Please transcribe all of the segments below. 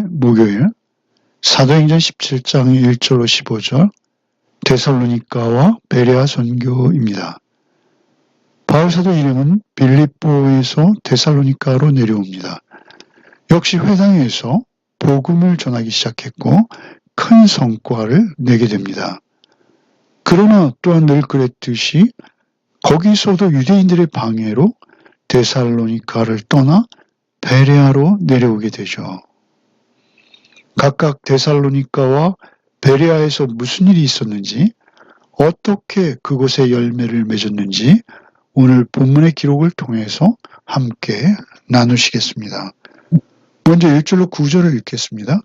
목요일 사도행전 17장 1절로 15절 데살로니가와 베레아 선교입니다. 바울사도 일행은 빌립보에서 데살로니가로 내려옵니다. 역시 회당에서 복음을 전하기 시작했고 큰 성과를 내게 됩니다. 그러나 또한 늘 그랬듯이 거기서도 유대인들의 방해로 데살로니가를 떠나 베레아로 내려오게 되죠. 각각 데살로니가와 베레아에서 무슨 일이 있었는지, 어떻게 그곳에 열매를 맺었는지 오늘 본문의 기록을 통해서 함께 나누시겠습니다. 먼저 1절로 9절을 읽겠습니다.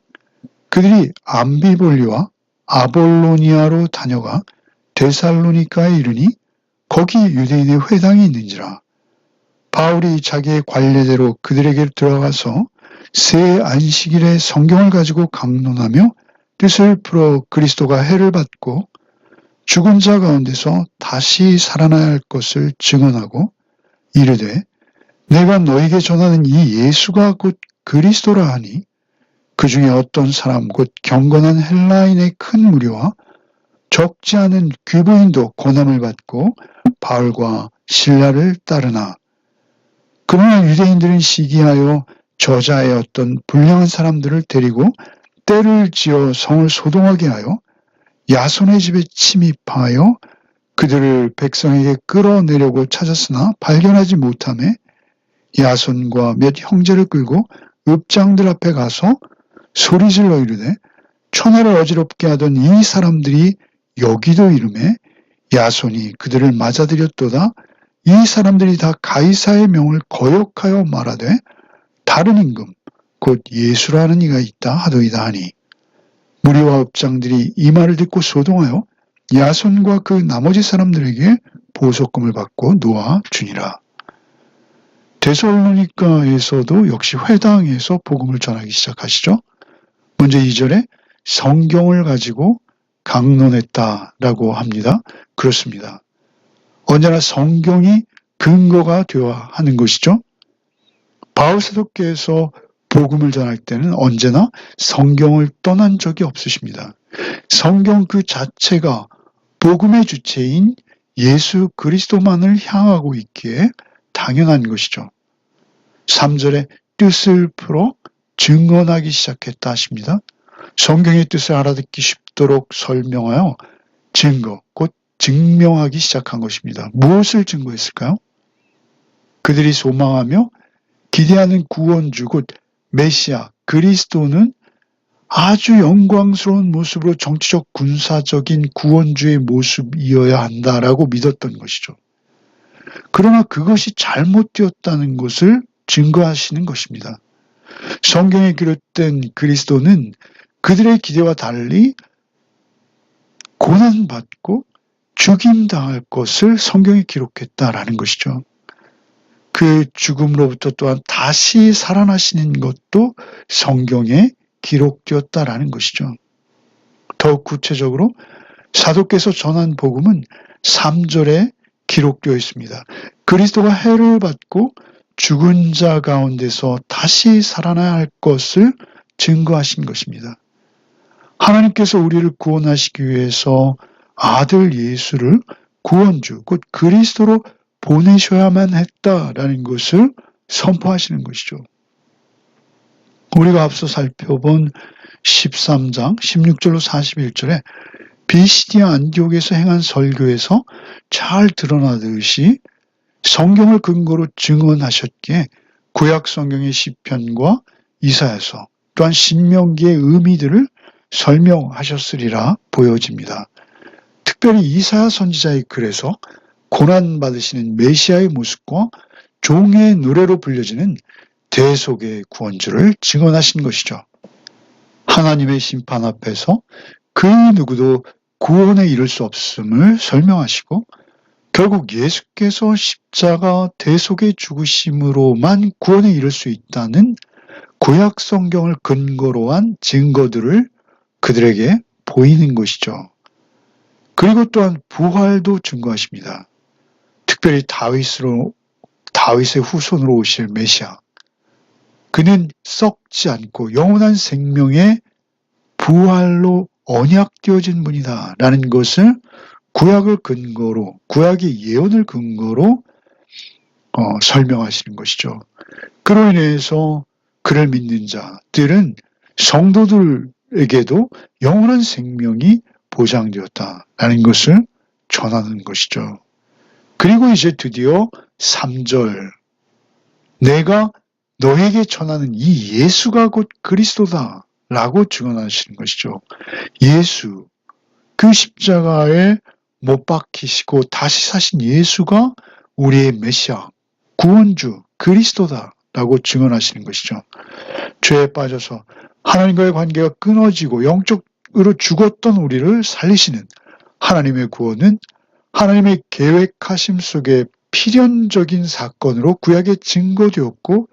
그들이 암비볼리와 아볼로니아로 다녀가 데살로니가에 이르니 거기 유대인의 회당이 있는지라. 바울이 자기의 관례대로 그들에게 들어가서 새 안식일에 성경을 가지고 강론하며 뜻을 풀어 그리스도가 해를 받고 죽은 자 가운데서 다시 살아나야 할 것을 증언하고 이르되 내가 너에게 전하는 이 예수가 곧 그리스도라 하니 그 중에 어떤 사람 곧 경건한 헬라인의 큰 무리와 적지 않은 귀부인도 고난을 받고 바울과 실라를 따르나 그러나 유대인들은 시기하여 저자의 어떤 불량한 사람들을 데리고 때를 지어 성을 소동하게 하여 야손의 집에 침입하여 그들을 백성에게 끌어내려고 찾았으나 발견하지 못하며 야손과 몇 형제를 끌고 읍장들 앞에 가서 소리질러 이르되 천하를 어지럽게 하던 이 사람들이 여기도 이르매 야손이 그들을 맞아들였도다. 이 사람들이 다 가이사의 명을 거역하여 말하되 다른 임금 곧 예수라는 이가 있다 하더이다 하니 무리와 읍장들이 이 말을 듣고 소동하여 야손과 그 나머지 사람들에게 보석금을 받고 놓아 주니라. 데살로니가에서도 역시 회당에서 복음을 전하기 시작하시죠. 먼저 2절에 성경을 가지고 강론했다라고 합니다. 그렇습니다. 언제나 성경이 근거가 되어야 하는 것이죠. 바울 사도께서 복음을 전할 때는 언제나 성경을 떠난 적이 없으십니다. 성경 그 자체가 복음의 주체인 예수 그리스도만을 향하고 있기에 당연한 것이죠. 3절에 뜻을 풀어 증언하기 시작했다 하십니다. 성경의 뜻을 알아듣기 쉽도록 설명하여 증거, 곧 증명하기 시작한 것입니다. 무엇을 증거했을까요? 그들이 소망하며 기대하는 구원주 곧 메시아 그리스도는 아주 영광스러운 모습으로 정치적 군사적인 구원주의 모습이어야 한다라고 믿었던 것이죠. 그러나 그것이 잘못되었다는 것을 증거하시는 것입니다. 성경에 기록된 그리스도는 그들의 기대와 달리 고난받고 죽임당할 것을 성경에 기록했다라는 것이죠. 그 죽음으로부터 또한 다시 살아나시는 것도 성경에 기록되었다라는 것이죠. 더욱 구체적으로 사도께서 전한 복음은 3절에 기록되어 있습니다. 그리스도가 해를 받고 죽은 자 가운데서 다시 살아나야 할 것을 증거하신 것입니다. 하나님께서 우리를 구원하시기 위해서 아들 예수를 구원주, 곧 그리스도로 보내셔야만 했다라는 것을 선포하시는 것이죠. 우리가 앞서 살펴본 13장 16절로 41절에 비시디아 안디옥에서 행한 설교에서 잘 드러나듯이 성경을 근거로 증언하셨기에 구약 성경의 시편과 이사야서 또한 신명기의 의미들을 설명하셨으리라 보여집니다. 특별히 이사야 선지자의 글에서 고난받으시는 메시아의 모습과 종의 노래로 불려지는 대속의 구원주를 증언하신 것이죠. 하나님의 심판 앞에서 그 누구도 구원에 이를 수 없음을 설명하시고 결국 예수께서 십자가 대속의 죽으심으로만 구원에 이를 수 있다는 구약 성경을 근거로 한 증거들을 그들에게 보이는 것이죠. 그리고 또한 부활도 증거하십니다. 특별히 다윗의 후손으로 오실 메시아, 그는 썩지 않고 영원한 생명의 부활로 언약되어진 분이다 라는 것을 구약을 근거로, 구약의 예언을 근거로 설명하시는 것이죠. 그로 인해서 그를 믿는 자들은 성도들에게도 영원한 생명이 보장되었다라는 것을 전하는 것이죠. 그리고 이제 드디어 3절, 내가 너에게 전하는 이 예수가 곧 그리스도다 라고 증언하시는 것이죠. 예수, 그 십자가에 못 박히시고 다시 사신 예수가 우리의 메시아, 구원주, 그리스도다 라고 증언하시는 것이죠. 죄에 빠져서 하나님과의 관계가 끊어지고 영적으로 죽었던 우리를 살리시는 하나님의 구원은 하나님의 계획하심 속에 필연적인 사건으로 구약에 증거되었고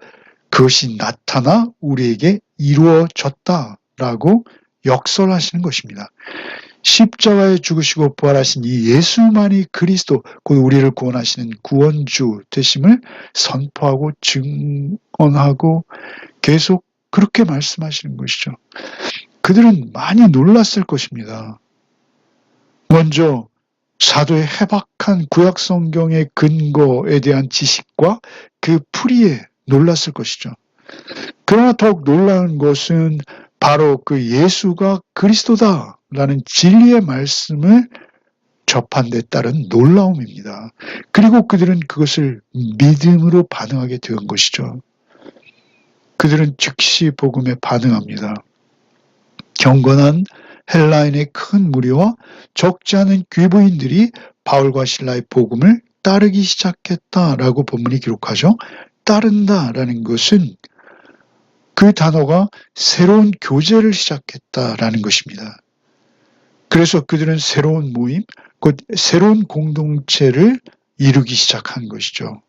그것이 나타나 우리에게 이루어졌다라고 역설하시는 것입니다. 십자가에 죽으시고 부활하신 이 예수만이 그리스도, 곧 우리를 구원하시는 구원주 되심을 선포하고 증언하고 계속 그렇게 말씀하시는 것이죠. 그들은 많이 놀랐을 것입니다. 먼저 사도의 해박한 구약 성경의 근거에 대한 지식과 그 풀이에 놀랐을 것이죠. 그러나 더욱 놀라운 것은 바로 그 예수가 그리스도다라는 진리의 말씀을 접한 데 따른 놀라움입니다. 그리고 그들은 그것을 믿음으로 반응하게 된 것이죠. 그들은 즉시 복음에 반응합니다. 경건한 헬라인의 큰 무리와 적지 않은 귀부인들이 바울과 실라의 복음을 따르기 시작했다라고 본문이 기록하죠. 따른다라는 것은 그 단어가 새로운 교제를 시작했다라는 것입니다. 그래서 그들은 새로운 모임, 곧 새로운 공동체를 이루기 시작한 것이죠.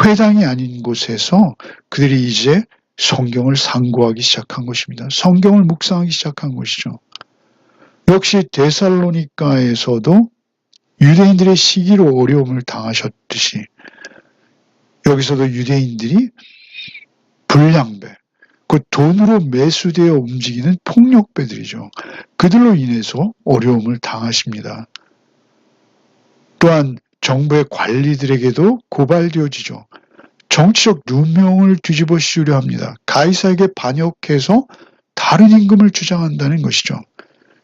회당이 아닌 곳에서 그들이 이제 성경을 상고하기 시작한 것입니다. 성경을 묵상하기 시작한 것이죠. 역시 데살로니가에서도 유대인들의 시기로 어려움을 당하셨듯이 여기서도 유대인들이 불량배, 그 돈으로 매수되어 움직이는 폭력배들이죠. 그들로 인해서 어려움을 당하십니다. 또한 정부의 관리들에게도 고발되어지죠. 정치적 누명을 뒤집어 씌우려 합니다. 가이사에게 반역해서 다른 임금을 주장한다는 것이죠.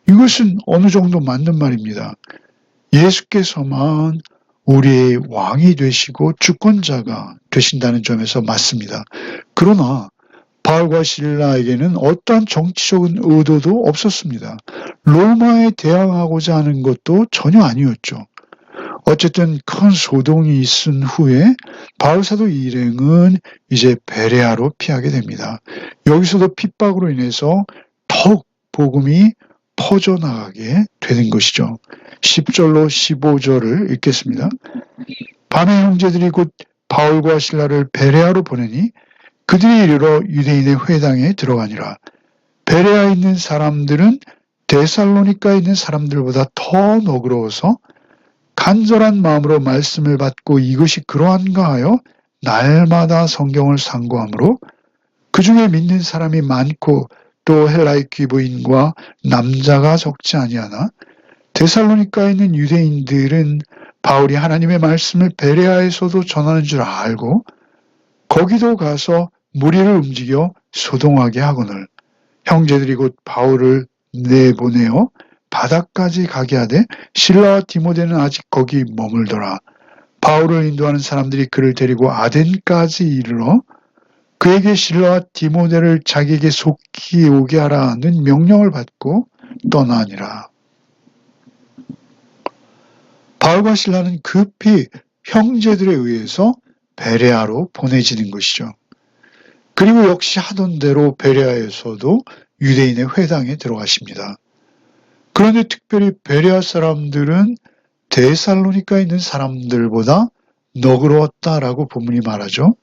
이것은 어느 정도 맞는 말입니다. 예수께서만 우리의 왕이 되시고 주권자가 되신다는 점에서 맞습니다. 그러나 바울과 실라에게는 어떠한 정치적인 의도도 없었습니다. 로마에 대항하고자 하는 것도 전혀 아니었죠. 어쨌든 큰 소동이 있은 후에 바울 사도 일행은 이제 베레아로 피하게 됩니다. 여기서도 핍박으로 인해서 더욱 복음이 퍼져나가게 되는 것이죠. 10절로 15절을 읽겠습니다. 밤에 형제들이 곧 바울과 실라를 베레아로 보내니 그들이 이르러 유대인의 회당에 들어가니라. 베레아에 있는 사람들은 데살로니가에 있는 사람들보다 더 너그러워서 간절한 마음으로 말씀을 받고 이것이 그러한가 하여 날마다 성경을 상고하므로 그 중에 믿는 사람이 많고 또 헬라의 귀부인과 남자가 적지 아니하나 데살로니가에 있는 유대인들은 바울이 하나님의 말씀을 베레아에서도 전하는 줄 알고 거기도 가서 무리를 움직여 소동하게 하거늘 형제들이 곧 바울을 내보내어 바다까지 가게 하되 실라와 디모데는 아직 거기 머물더라. 바울을 인도하는 사람들이 그를 데리고 아덴까지 이르러 그에게 실라와 디모데를 자기에게 속히 오게 하라는 명령을 받고 떠나니라. 바울과 실라는 급히 형제들에 의해서 베레아로 보내지는 것이죠. 그리고 역시 하던 대로 베레아에서도 유대인의 회당에 들어가십니다. 그런데 특별히 베레아 사람들은 데살로니가에 있는 사람들보다 너그러웠다라고 본문이 말하죠.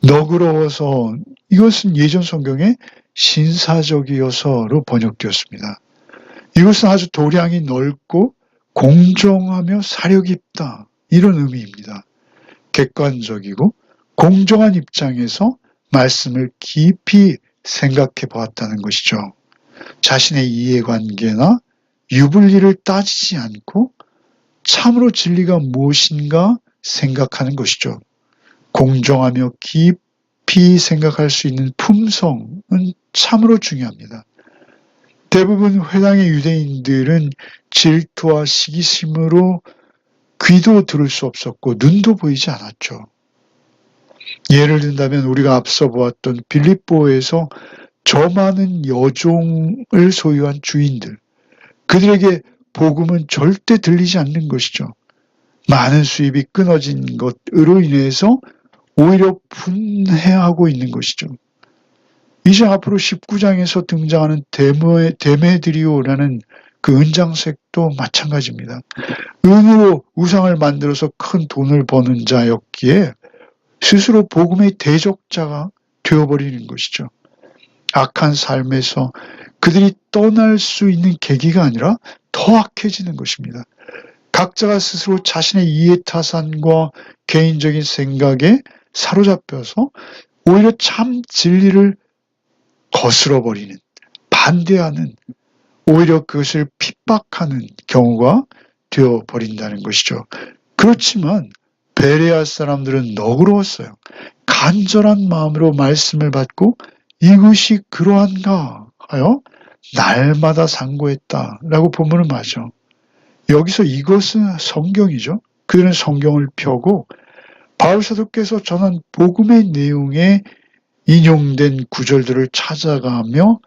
너그러워서 이것은 예전 성경에 신사적이어서로 번역되었습니다. 이것은 아주 도량이 넓고 공정하며 사려 깊다 이런 의미입니다. 객관적이고 공정한 입장에서 말씀을 깊이 생각해 보았다는 것이죠. 자신의 이해관계나 유불리를 따지지 않고 참으로 진리가 무엇인가 생각하는 것이죠. 공정하며 깊이 생각할 수 있는 품성은 참으로 중요합니다. 대부분 회당의 유대인들은 질투와 시기심으로 귀도 들을 수 없었고 눈도 보이지 않았죠. 예를 든다면 우리가 앞서 보았던 빌립보에서 저 많은 여종을 소유한 주인들, 그들에게 복음은 절대 들리지 않는 것이죠. 많은 수입이 끊어진 것으로 인해서 오히려 분해하고 있는 것이죠. 이제 앞으로 19장에서 등장하는 데메드리오라는 그 은장색도 마찬가지입니다. 은으로 우상을 만들어서 큰 돈을 버는 자였기에 스스로 복음의 대적자가 되어버리는 것이죠. 악한 삶에서 그들이 떠날 수 있는 계기가 아니라 더 악해지는 것입니다. 각자가 스스로 자신의 이해타산과 개인적인 생각에 사로잡혀서 오히려 참 진리를 거스러버리는, 반대하는, 오히려 그것을 핍박하는 경우가 되어버린다는 것이죠. 그렇지만 베레아 사람들은 너그러웠어요. 간절한 마음으로 말씀을 받고 이것이 그러한가 하여 날마다 상고했다라고 본문은 말하죠. 여기서 이것은 성경이죠. 그들은 성경을 펴고 바울 사도께서 전한 복음의 내용에 인용된 구절들을 찾아가며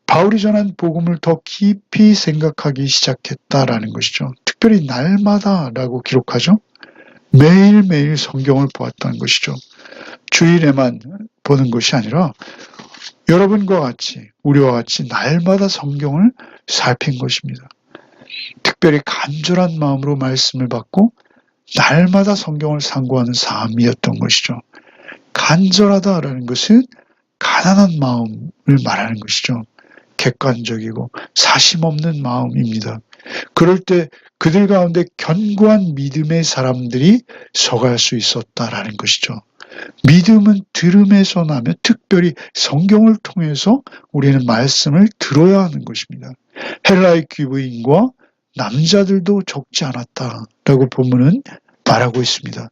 바울이 전한 복음을 더 깊이 생각하기 시작했다라는 것이죠. 특별히 날마다라고 기록하죠. 매일매일 성경을 보았다는 것이죠. 주일에만 보는 것이 아니라 여러분과 같이, 우리와 같이 날마다 성경을 살핀 것입니다. 특별히 간절한 마음으로 말씀을 받고 날마다 성경을 상고하는 삶이었던 것이죠. 간절하다라는 것은 가난한 마음을 말하는 것이죠. 객관적이고 사심 없는 마음입니다. 그럴 때 그들 가운데 견고한 믿음의 사람들이 서갈 수 있었다라는 것이죠. 믿음은 들음에서 나며 특별히 성경을 통해서 우리는 말씀을 들어야 하는 것입니다. 헬라의 귀부인과 남자들도 적지 않았다라고 본문은 말하고 있습니다.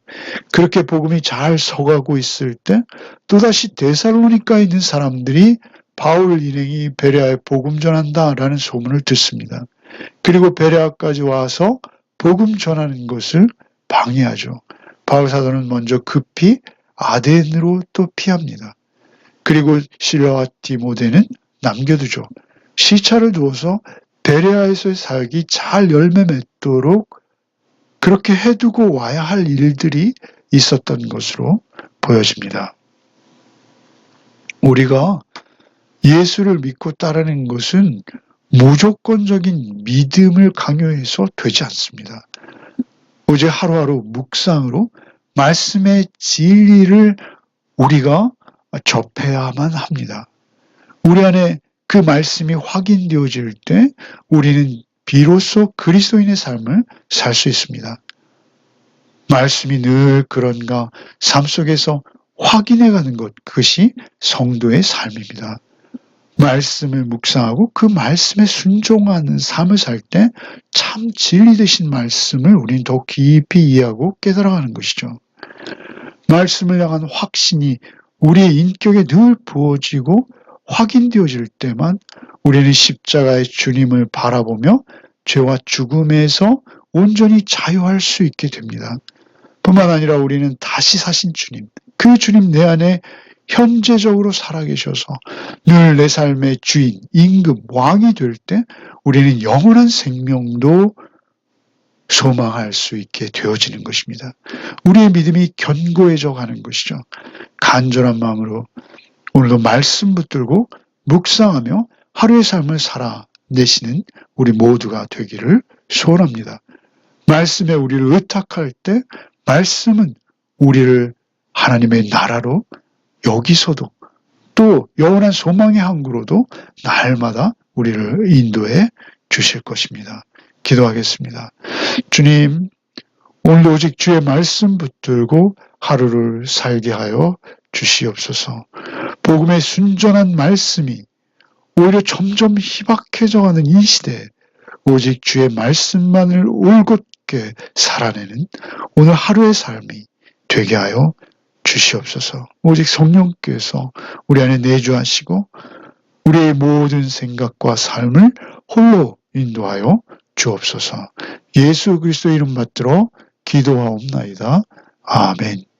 그렇게 복음이 잘 서가고 있을 때 또다시 데살로니가에 있는 사람들이 바울 일행이 베레아에 복음 전한다라는 소문을 듣습니다. 그리고 베레아까지 와서 복음 전하는 것을 방해하죠. 바울 사도는 먼저 급히 아덴으로 또 피합니다. 그리고 실라와 디모데는 남겨두죠. 시차를 두어서 베레아에서의 사역이 잘 열매 맺도록 그렇게 해두고 와야 할 일들이 있었던 것으로 보여집니다. 우리가 예수를 믿고 따르는 것은 무조건적인 믿음을 강요해서 되지 않습니다. 오직 하루하루 묵상으로 말씀의 진리를 우리가 접해야만 합니다. 우리 안에 그 말씀이 확인되어질 때 우리는 비로소 그리스도인의 삶을 살 수 있습니다. 말씀이 늘 그런가 삶 속에서 확인해가는 것, 그것이 성도의 삶입니다. 말씀을 묵상하고 그 말씀에 순종하는 삶을 살 때 참 진리 되신 말씀을 우리는 더 깊이 이해하고 깨달아가는 것이죠. 말씀을 향한 확신이 우리의 인격에 늘 부어지고 확인되어질 때만 우리는 십자가의 주님을 바라보며 죄와 죽음에서 온전히 자유할 수 있게 됩니다. 뿐만 아니라 우리는 다시 사신 주님, 그 주님 내 안에 현재적으로 살아계셔서 늘 내 삶의 주인, 임금, 왕이 될 때 우리는 영원한 생명도 소망할 수 있게 되어지는 것입니다. 우리의 믿음이 견고해져 가는 것이죠. 간절한 마음으로 오늘도 말씀 붙들고 묵상하며 하루의 삶을 살아내시는 우리 모두가 되기를 소원합니다. 말씀에 우리를 의탁할 때 말씀은 우리를 하나님의 나라로 여기서도 또 영원한 소망의 항구로도 날마다 우리를 인도해 주실 것입니다. 기도하겠습니다. 주님, 오늘도 오직 주의 말씀 붙들고 하루를 살게 하여 주시옵소서. 복음의 순전한 말씀이 오히려 점점 희박해져가는 이 시대에 오직 주의 말씀만을 올곧게 살아내는 오늘 하루의 삶이 되게 하여 주시옵소서. 오직 성령께서 우리 안에 내주하시고 우리의 모든 생각과 삶을 홀로 인도하여 주옵소서. 예수 그리스도의 이름 받들어 기도하옵나이다. 아멘.